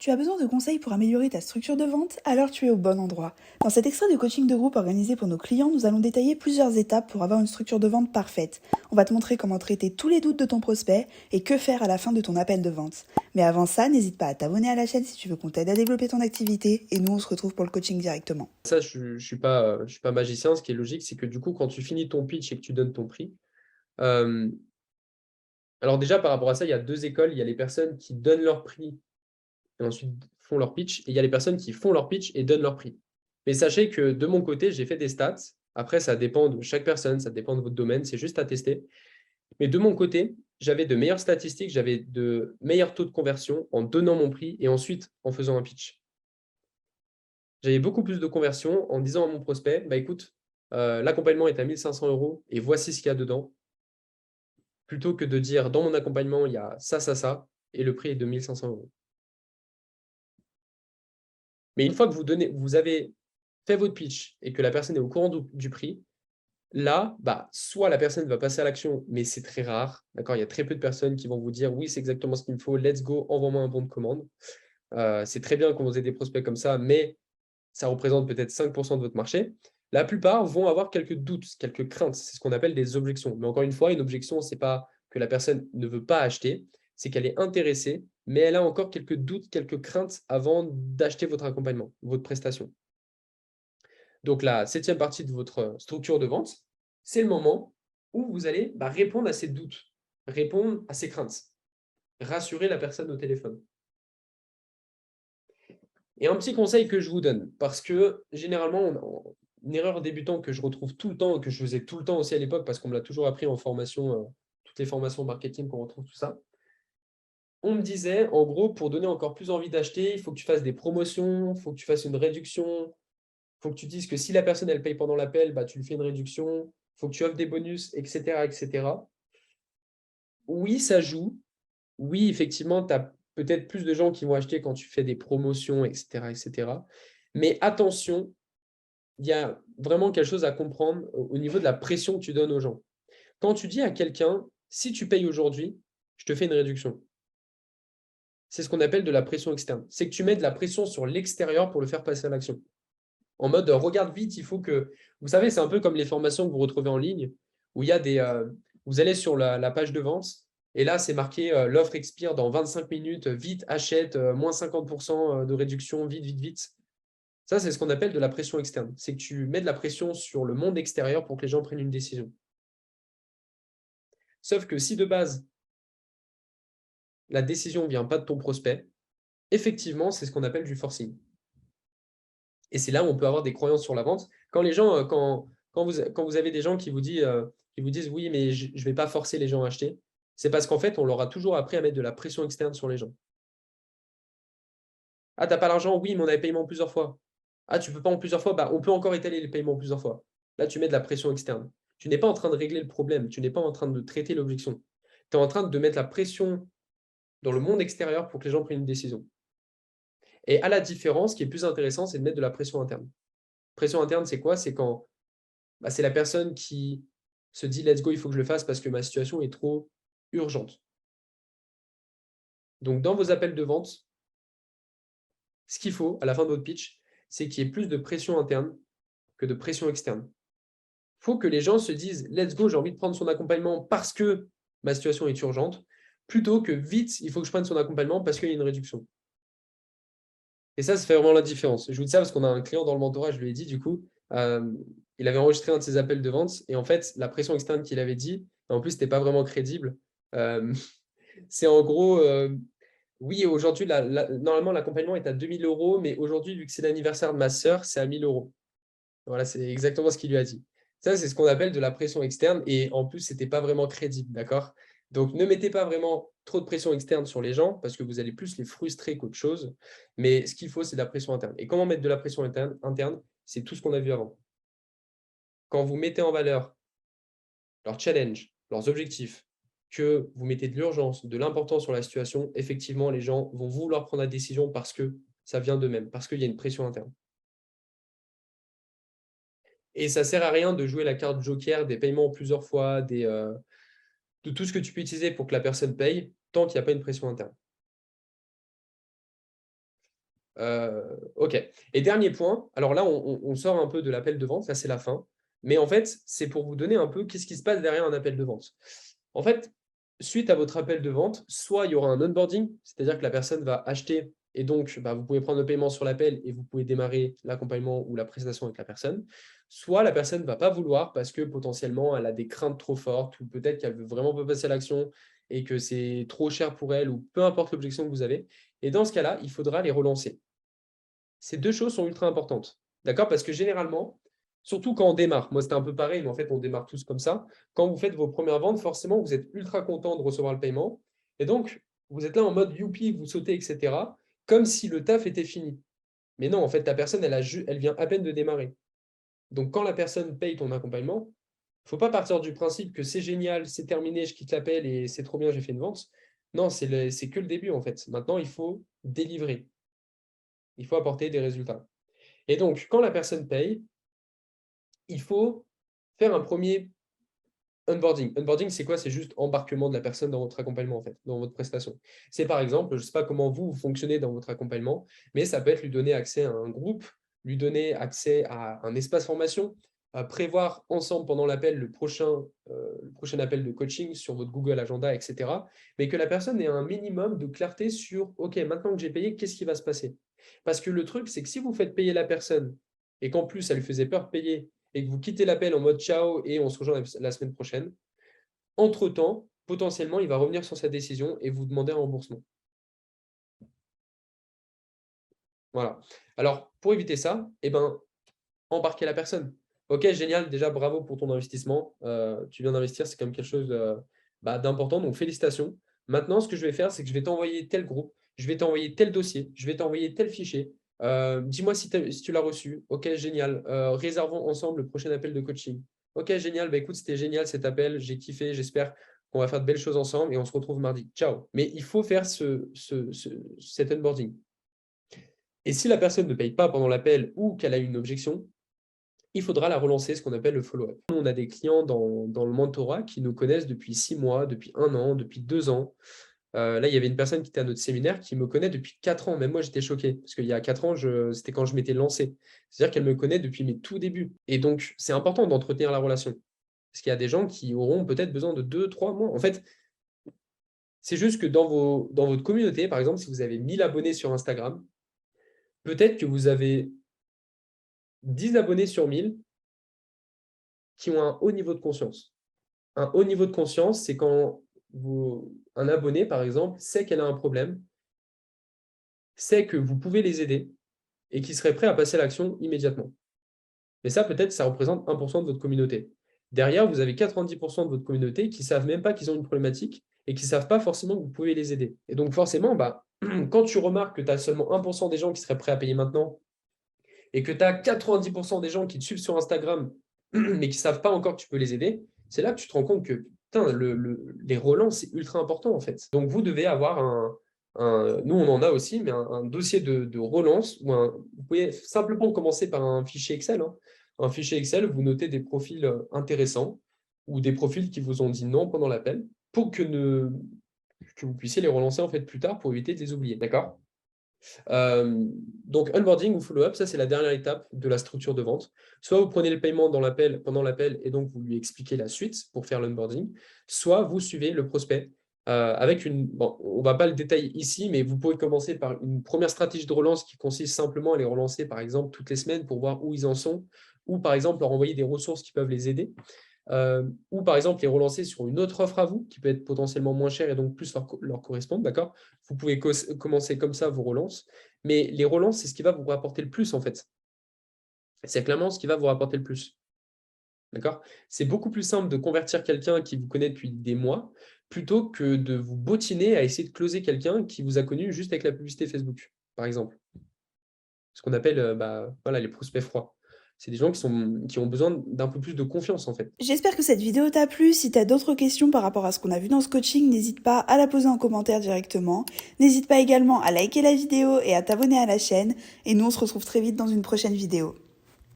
Tu as besoin de conseils pour améliorer ta structure de vente? Alors tu es au bon endroit. Dans cet extrait de coaching de groupe organisé pour nos clients, nous allons détailler plusieurs étapes pour avoir une structure de vente parfaite. On va te montrer comment traiter tous les doutes de ton prospect et que faire à la fin de ton appel de vente. Mais avant ça, n'hésite pas à t'abonner à la chaîne si tu veux qu'on t'aide à développer ton activité et nous on se retrouve pour le coaching directement. Ça, je suis pas magicien. Ce qui est logique, c'est que du coup, quand tu finis ton pitch et que tu donnes ton prix, euh, alors déjà par rapport à ça, il y a deux écoles. Il y a les personnes qui donnent leur prix et ensuite font leur pitch, et il y a les personnes qui font leur pitch et donnent leur prix. Mais sachez que de mon côté, j'ai fait des stats. Après, ça dépend de chaque personne, ça dépend de votre domaine, c'est juste à tester. Mais de mon côté, j'avais de meilleures statistiques, j'avais de meilleurs taux de conversion en donnant mon prix et ensuite en faisant un pitch. J'avais beaucoup plus de conversion en disant à mon prospect, bah écoute, l'accompagnement est à 1 500 € et voici ce qu'il y a dedans, plutôt que de dire dans mon accompagnement, il y a ça, et le prix est de 1 500 €. Mais une fois que vous avez fait votre pitch et que la personne est au courant du prix, là, bah, soit la personne va passer à l'action, mais c'est très rare, d'accord? Il y a très peu de personnes qui vont vous dire, oui, c'est exactement ce qu'il me faut, let's go, envoie-moi un bon de commande. C'est très bien quand vous avez des prospects comme ça, mais ça représente peut-être 5% de votre marché. La plupart vont avoir quelques doutes, quelques craintes. C'est ce qu'on appelle des objections. Mais encore une fois, une objection, ce n'est pas que la personne ne veut pas acheter, c'est qu'elle est intéressée, mais elle a encore quelques doutes, quelques craintes avant d'acheter votre accompagnement, votre prestation. Donc la septième partie de votre structure de vente, c'est le moment où vous allez répondre à ces doutes, répondre à ces craintes, rassurer la personne au téléphone. Et un petit conseil que je vous donne, parce que généralement, une erreur débutant que je retrouve tout le temps, que je faisais tout le temps aussi à l'époque, parce qu'on me l'a toujours appris en formation, toutes les formations marketing qu'on retrouve, tout ça. On me disait, en gros, pour donner encore plus envie d'acheter, il faut que tu fasses des promotions, il faut que tu fasses une réduction, il faut que tu dises que si la personne, elle paye pendant l'appel, bah, tu lui fais une réduction, il faut que tu offres des bonus, etc., etc. Oui, ça joue. Oui, effectivement, tu as peut-être plus de gens qui vont acheter quand tu fais des promotions, etc., etc. Mais attention, il y a vraiment quelque chose à comprendre au niveau de la pression que tu donnes aux gens. Quand tu dis à quelqu'un, si tu payes aujourd'hui, je te fais une réduction. C'est ce qu'on appelle de la pression externe. C'est que tu mets de la pression sur l'extérieur pour le faire passer à l'action. En mode, regarde vite, il faut que... Vous savez, c'est un peu comme les formations que vous retrouvez en ligne, où il y a des... vous allez sur la page de vente, et là, c'est marqué, l'offre expire dans 25 minutes, vite, achète, moins 50% de réduction, vite, vite, vite. Ça, c'est ce qu'on appelle de la pression externe. C'est que tu mets de la pression sur le monde extérieur pour que les gens prennent une décision. Sauf que si de base, la décision ne vient pas de ton prospect, effectivement, c'est ce qu'on appelle du forcing. Et c'est là où on peut avoir des croyances sur la vente. Quand les gens, quand vous avez des gens qui vous disent oui, mais je ne vais pas forcer les gens à acheter, c'est parce qu'en fait, on leur a toujours appris à mettre de la pression externe sur les gens. Ah, t'as pas l'argent? Oui, mais on a les paiements plusieurs fois. Ah, tu peux pas en plusieurs fois? Bah, on peut encore étaler les paiements plusieurs fois. Là, tu mets de la pression externe. Tu n'es pas en train de régler le problème. Tu n'es pas en train de traiter l'objection. Tu es en train de mettre la pression dans le monde extérieur pour que les gens prennent une décision. Et à la différence, ce qui est plus intéressant, c'est de mettre de la pression interne. Pression interne, c'est quoi? C'est quand c'est la personne qui se dit let's go, il faut que je le fasse parce que ma situation est trop urgente. Donc, dans vos appels de vente, ce qu'il faut à la fin de votre pitch, c'est qu'il y ait plus de pression interne que de pression externe. Il faut que les gens se disent let's go, j'ai envie de prendre son accompagnement parce que ma situation est urgente, plutôt que vite, il faut que je prenne son accompagnement parce qu'il y a une réduction. Et ça fait vraiment la différence. Je vous dis ça parce qu'on a un client dans le mentorat, je lui ai dit du coup, il avait enregistré un de ses appels de vente et en fait, la pression externe qu'il avait dit, en plus, c'était pas vraiment crédible. Euh, c'est en gros, oui, aujourd'hui, normalement, l'accompagnement est à 2 000 €, mais aujourd'hui, vu que c'est l'anniversaire de ma sœur, c'est à 1 000 €. Voilà, c'est exactement ce qu'il lui a dit. Ça, c'est ce qu'on appelle de la pression externe et en plus, c'était pas vraiment crédible, d'accord? Donc, ne mettez pas vraiment trop de pression externe sur les gens parce que vous allez plus les frustrer qu'autre chose. Mais ce qu'il faut, c'est de la pression interne. Et comment mettre de la pression interne? C'est tout ce qu'on a vu avant. Quand vous mettez en valeur leurs challenges, leurs objectifs, que vous mettez de l'urgence, de l'importance sur la situation, effectivement, les gens vont vouloir prendre la décision parce que ça vient d'eux-mêmes, parce qu'il y a une pression interne. Et ça sert à rien de jouer la carte joker des paiements plusieurs fois, de tout ce que tu peux utiliser pour que la personne paye, tant qu'il n'y a pas une pression interne. Ok. Et dernier point, alors là, on sort un peu de l'appel de vente, là c'est la fin, mais en fait, c'est pour vous donner un peu qu'est-ce qui se passe derrière un appel de vente. En fait, suite à votre appel de vente, soit il y aura un onboarding, c'est-à-dire que la personne va acheter et donc bah, vous pouvez prendre le paiement sur l'appel et vous pouvez démarrer l'accompagnement ou la prestation avec la personne, soit la personne ne va pas vouloir parce que potentiellement elle a des craintes trop fortes ou peut-être qu'elle veut vraiment pas passer à l'action et que c'est trop cher pour elle ou peu importe l'objection que vous avez. Et dans ce cas-là, il faudra les relancer. Ces deux choses sont ultra importantes. D'accord? Parce que généralement, surtout quand on démarre, moi c'était un peu pareil, mais en fait on démarre tous comme ça. Quand vous faites vos premières ventes, forcément vous êtes ultra content de recevoir le paiement. Et donc, vous êtes là en mode youpi, vous sautez, etc. Comme si le taf était fini. Mais non, en fait, la personne, elle vient à peine de démarrer. Donc, quand la personne paye ton accompagnement, il ne faut pas partir du principe que c'est génial, c'est terminé, je quitte l'appel et c'est trop bien, j'ai fait une vente. Non, c'est que le début en fait. Maintenant, il faut délivrer. Il faut apporter des résultats. Et donc, quand la personne paye, il faut faire un premier onboarding. Onboarding, c'est quoi? C'est juste embarquement de la personne dans votre accompagnement, en fait, dans votre prestation. C'est par exemple, je ne sais pas comment vous fonctionnez dans votre accompagnement, mais ça peut être lui donner accès à un groupe, lui donner accès à un espace formation, prévoir ensemble pendant l'appel le prochain appel de coaching sur votre Google Agenda, etc. Mais que la personne ait un minimum de clarté sur, OK, maintenant que j'ai payé, qu'est-ce qui va se passer? Parce que le truc, c'est que si vous faites payer la personne et qu'en plus, elle lui faisait peur de payer et que vous quittez l'appel en mode ciao et on se rejoint la semaine prochaine, entre-temps, potentiellement, il va revenir sur sa décision et vous demander un remboursement. Voilà. Alors, pour éviter ça, eh ben, embarquer la personne. Ok, génial, déjà bravo pour ton investissement. Tu viens d'investir, c'est quand même quelque chose d'important, donc félicitations. Maintenant, ce que je vais faire, c'est que je vais t'envoyer tel groupe, je vais t'envoyer tel dossier, je vais t'envoyer tel fichier. Dis-moi si tu l'as reçu. Ok, génial. Réservons ensemble le prochain appel de coaching. Ok, génial. Bah, écoute, c'était génial cet appel. J'ai kiffé. J'espère qu'on va faire de belles choses ensemble et on se retrouve mardi. Ciao. Mais il faut faire cet onboarding. Et si la personne ne paye pas pendant l'appel ou qu'elle a une objection, il faudra la relancer, ce qu'on appelle le follow-up. On a des clients dans le mentorat qui nous connaissent depuis 6 mois, depuis 1 an, depuis 2 ans. Là, il y avait une personne qui était à notre séminaire qui me connaît depuis 4 ans. Même moi, j'étais choqué parce qu'il y a 4 ans, c'était quand je m'étais lancé. C'est-à-dire qu'elle me connaît depuis mes tout débuts. Et donc, c'est important d'entretenir la relation. Parce qu'il y a des gens qui auront peut-être besoin de 2, 3 mois. En fait, c'est juste que dans votre communauté, par exemple, si vous avez 1000 abonnés sur Instagram, peut-être que vous avez 10 abonnés sur 1000 qui ont un haut niveau de conscience. Un haut niveau de conscience, c'est quand un abonné, par exemple, sait qu'elle a un problème, sait que vous pouvez les aider et qui serait prêt à passer à l'action immédiatement. Mais ça, peut-être, ça représente 1% de votre communauté. Derrière, vous avez 90% de votre communauté qui ne savent même pas qu'ils ont une problématique et qui ne savent pas forcément que vous pouvez les aider. Et donc, forcément, quand tu remarques que tu as seulement 1% des gens qui seraient prêts à payer maintenant et que tu as 90% des gens qui te suivent sur Instagram mais qui ne savent pas encore que tu peux les aider, c'est là que tu te rends compte que putain, les relances, c'est ultra important en fait. Donc vous devez avoir nous on en a aussi, mais un dossier de relance où vous pouvez simplement commencer par un fichier Excel. Hein. Un fichier Excel, vous notez des profils intéressants ou des profils qui vous ont dit non pendant l'appel pour que vous puissiez les relancer en fait plus tard pour éviter de les oublier. D'accord? Donc, onboarding ou follow-up, ça c'est la dernière étape de la structure de vente. Soit vous prenez le paiement pendant l'appel et donc vous lui expliquez la suite pour faire l'onboarding, soit vous suivez le prospect avec bon, on ne va pas le détailler ici, mais vous pouvez commencer par une première stratégie de relance qui consiste simplement à les relancer par exemple toutes les semaines pour voir où ils en sont, ou par exemple leur envoyer des ressources qui peuvent les aider. Ou par exemple les relancer sur une autre offre à vous qui peut être potentiellement moins chère et donc plus leur correspondre, d'accord? Vous pouvez commencer comme ça vos relances, mais les relances, c'est ce qui va vous rapporter le plus en fait. C'est clairement ce qui va vous rapporter le plus, d'accord? C'est beaucoup plus simple de convertir quelqu'un qui vous connaît depuis des mois plutôt que de vous bottiner à essayer de closer quelqu'un qui vous a connu juste avec la publicité Facebook, par exemple. Ce qu'on appelle voilà, les prospects froids. C'est des gens qui ont besoin d'un peu plus de confiance en fait. J'espère que cette vidéo t'a plu. Si t'as d'autres questions par rapport à ce qu'on a vu dans ce coaching, n'hésite pas à la poser en commentaire directement. N'hésite pas également à liker la vidéo et à t'abonner à la chaîne. Et nous, on se retrouve très vite dans une prochaine vidéo.